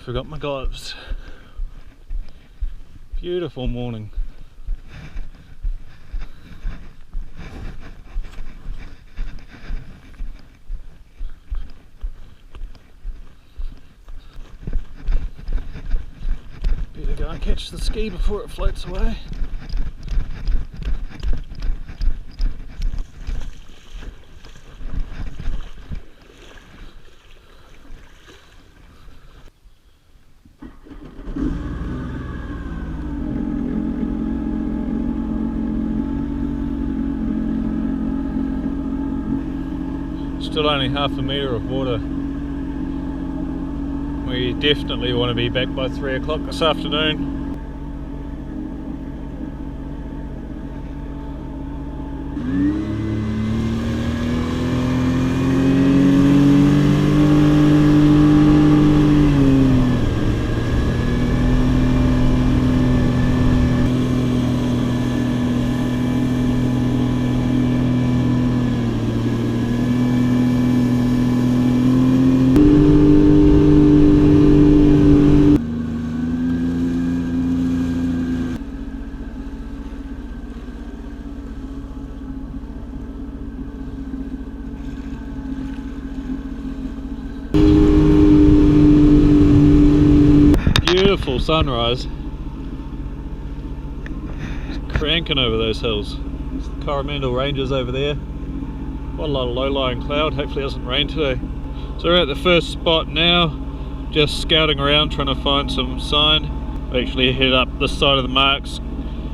Forgot my gloves. Beautiful morning. Better go and catch the ski before it floats away. Still only half a metre of water. We definitely want to be back by 3 o'clock this afternoon. Beautiful sunrise. Just cranking over those hills. It's the Coromandel Ranges over there. Quite a lot of low-lying cloud. Hopefully it doesn't rain today. So we're at the first spot now. Just scouting around trying to find some sign. We actually head up this side of the marks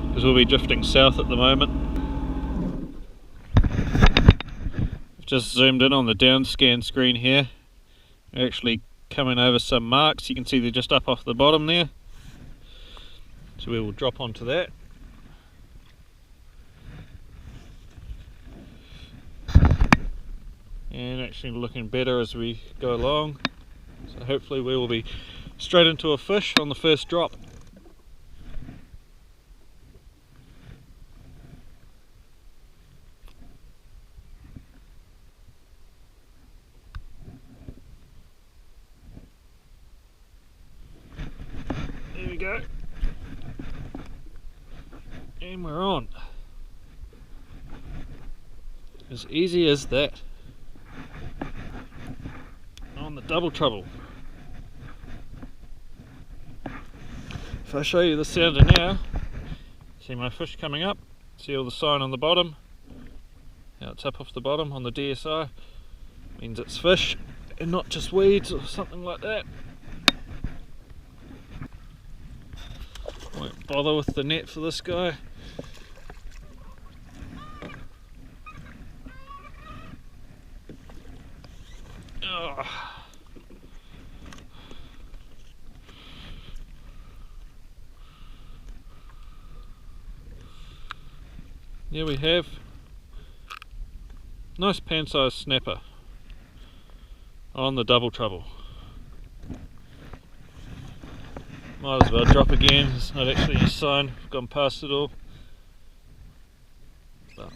because we'll be drifting south at the moment. I've just zoomed in on the down scan screen here. We're actually coming over some marks. You can see they're just up off the bottom there, so we will drop onto that. And actually looking better as we go along, so hopefully we will be straight into a fish on the first drop. There we go. And we're on. As easy as that. On the double trouble. If I show you the sounder now, see my fish coming up, see all the sign on the bottom, how it's up off the bottom on the DSI, means it's fish and not just weeds or something like that. Won't bother with the net for this guy. Oh. Here we have nice pan-sized snapper on the double trouble. Might as well drop again. It's not actually a sign, we've gone past it all. But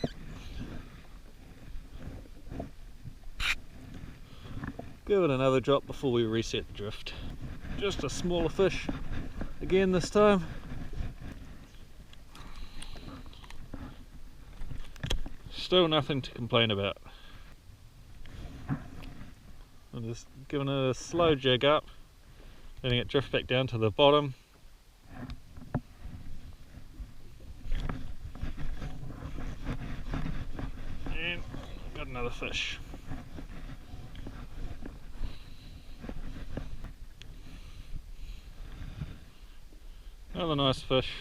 give it another drop before we reset the drift. Just a smaller fish again this time. Still nothing to complain about. I'm just giving it a slow jig up, letting it drift back down to the bottom. And got another fish. Another nice fish.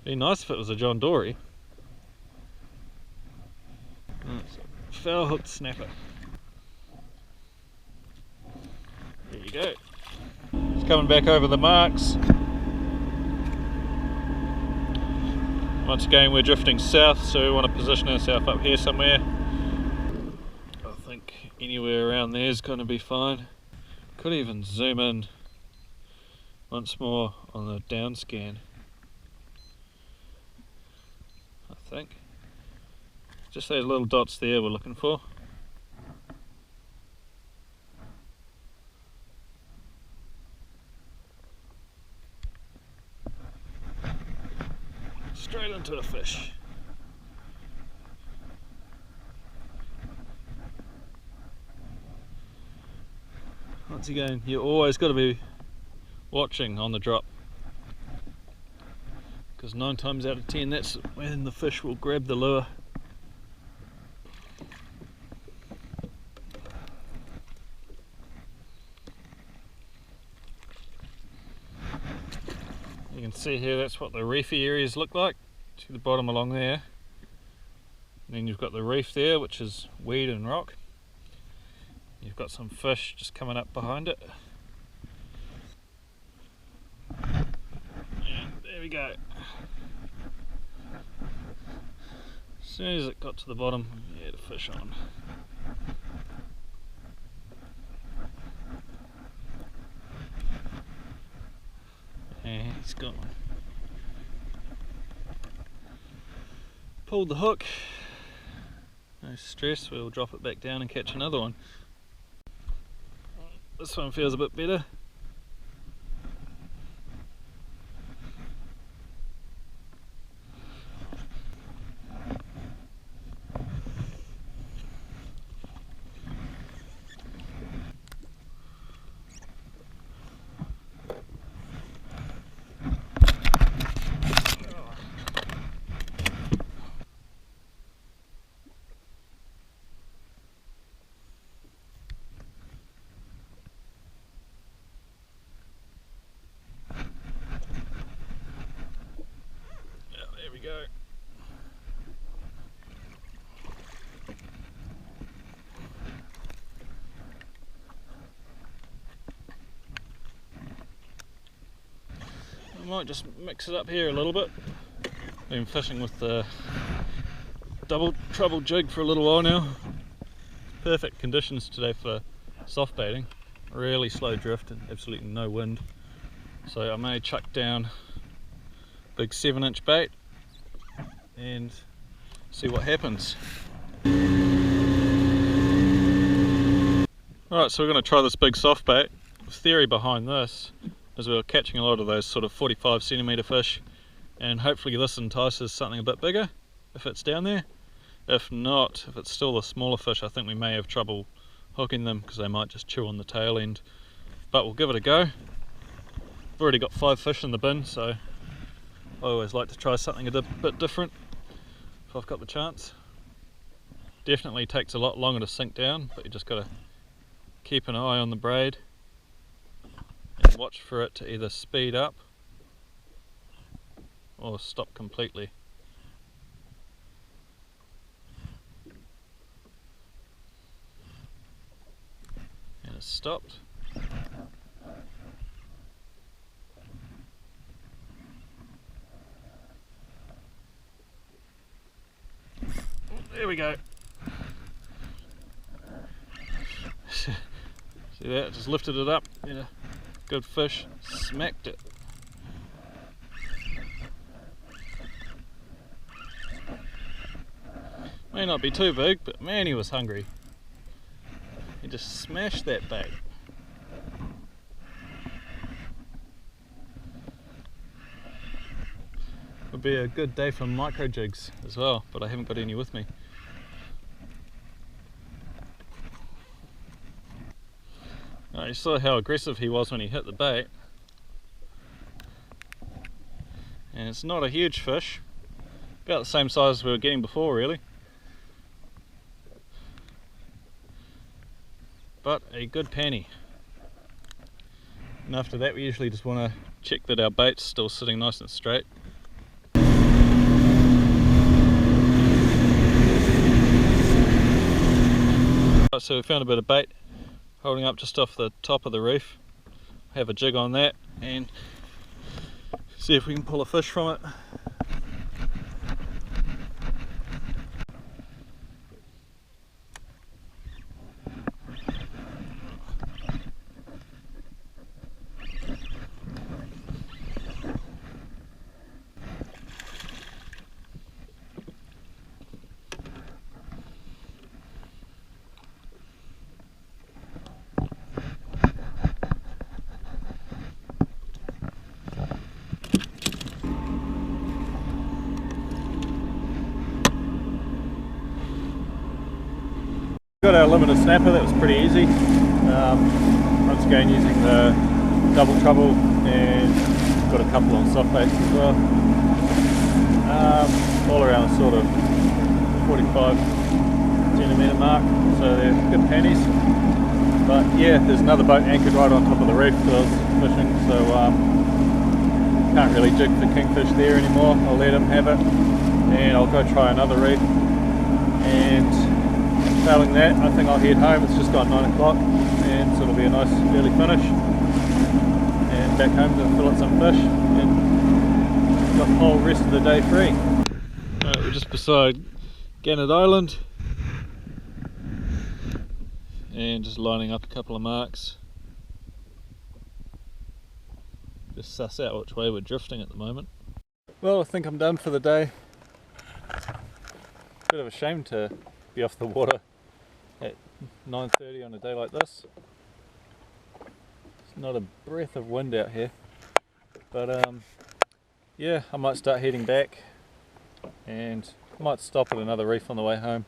Be nice if it was a John Dory. That's a foul hooked snapper. There you go. It's coming back over the marks. Once again we're drifting south, so we want to position ourselves up here somewhere. I think anywhere around there is going to be fine. Could even zoom in once more on the down scan. I think just those little dots there we're looking for. into a fish. Once again, you always got to be watching on the drop, because 9 times out of 10 that's when the fish will grab the lure. You can see here that's what the reefy areas look like. See the bottom along there, and then you've got the reef there, which is weed and rock. You've got some fish just coming up behind it. And there we go. As soon as it got to the bottom, we had a fish on. And he's gone. Pulled the hook. No stress, we'll drop it back down and catch another one. This one feels a bit better. There we go. I might just mix it up here a little bit. Been fishing with the double trouble jig for a little while now. Perfect conditions today for soft baiting. Really slow drift and absolutely no wind. So I may chuck down big 7-inch bait and see what happens. Alright, so we're going to try this big soft bait. The theory behind this is we're catching a lot of those sort of 45 centimetre fish, and hopefully this entices something a bit bigger if it's down there. If not, if it's still the smaller fish, I think we may have trouble hooking them because they might just chew on the tail end. But we'll give it a go. I've already got 5 fish in the bin, so I always like to try something a bit different if I've got the chance. Definitely takes a lot longer to sink down, but you just got to keep an eye on the braid and watch for it to either speed up or stop completely. And it's stopped. There we go. See that? Just lifted it up. Yeah, good fish. Smacked it. May not be too big, but man, he was hungry. He just smashed that bait. Would be a good day for micro jigs as well, but I haven't got any with me. You saw how aggressive he was when he hit the bait, and it's not a huge fish, about the same size as we were getting before really, but a good penny. And after that we usually just want to check that our bait's still sitting nice and straight. Right, so we found a bit of bait holding up just off the top of the reef. Have a jig on that and see if we can pull a fish from it. Got our limited snapper, that was pretty easy. Once again using the double trouble and got a couple on softbaits as well. All around sort of 45 centimetre mark, so they're good panties. But yeah, there's another boat anchored right on top of the reef that I was fishing, so can't really jig for kingfish there anymore. I'll let him have it and I'll go try another reef, and failing that I think I'll head home. It's just gone 9 o'clock and so it'll be a nice early finish and back home to fillet some fish and got the whole rest of the day free. We're just beside Waiheke Island and just lining up a couple of marks. Just suss out which way we're drifting at the moment. Well, I think I'm done for the day. Bit of a shame to be off the water at 9:30 on a day like this. It's not a breath of wind out here, but yeah, I might start heading back and might stop at another reef on the way home.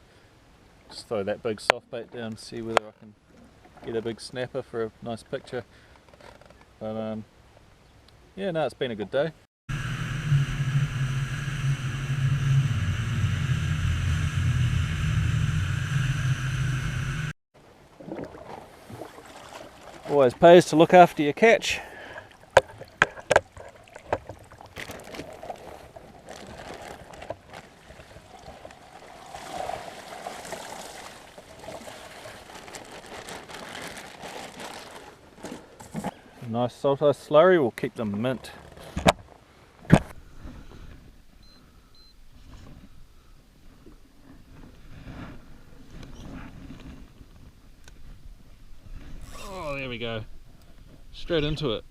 Just throw that big soft bait down, see whether I can get a big snapper for a nice picture. But yeah, no, it's been a good day. Always pays to look after your catch. Nice salt ice slurry will keep them mint. Oh, there we go. Straight into it.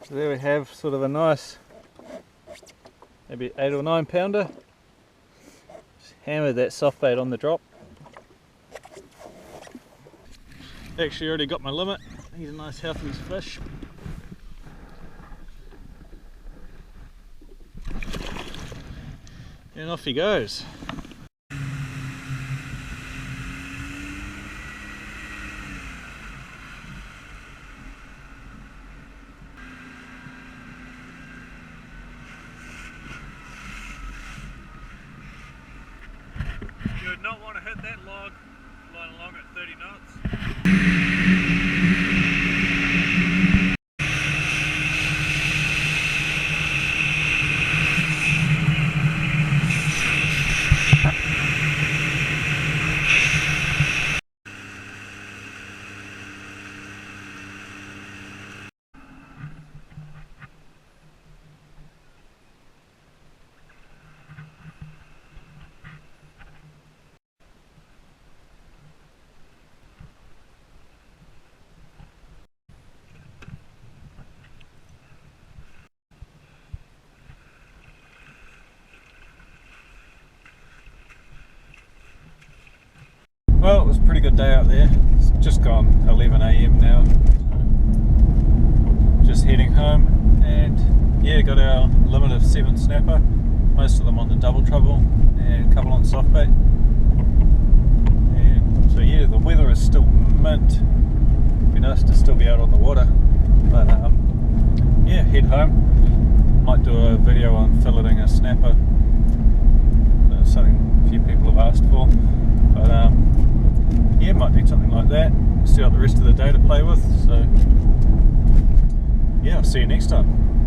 So there we have sort of a nice, maybe 8 or 9 pounder. Just hammered that soft bait on the drop. Actually already got my limit. He's a nice healthy fish. And off he goes. You would not want to hit that log flying along at 30 knots. Well, it was a pretty good day out there. It's just gone 11 AM now. So just heading home, and yeah, got our limit of 7 snapper, most of them on the double trouble and a couple on soft bait. And so yeah, the weather is still mint. It'd be nice to still be out on the water, but yeah, head home. Might do a video on filleting a snapper. That's something a few people have asked for, but yeah, might do something like that. Still got the rest of the day to play with, so yeah, I'll see you next time.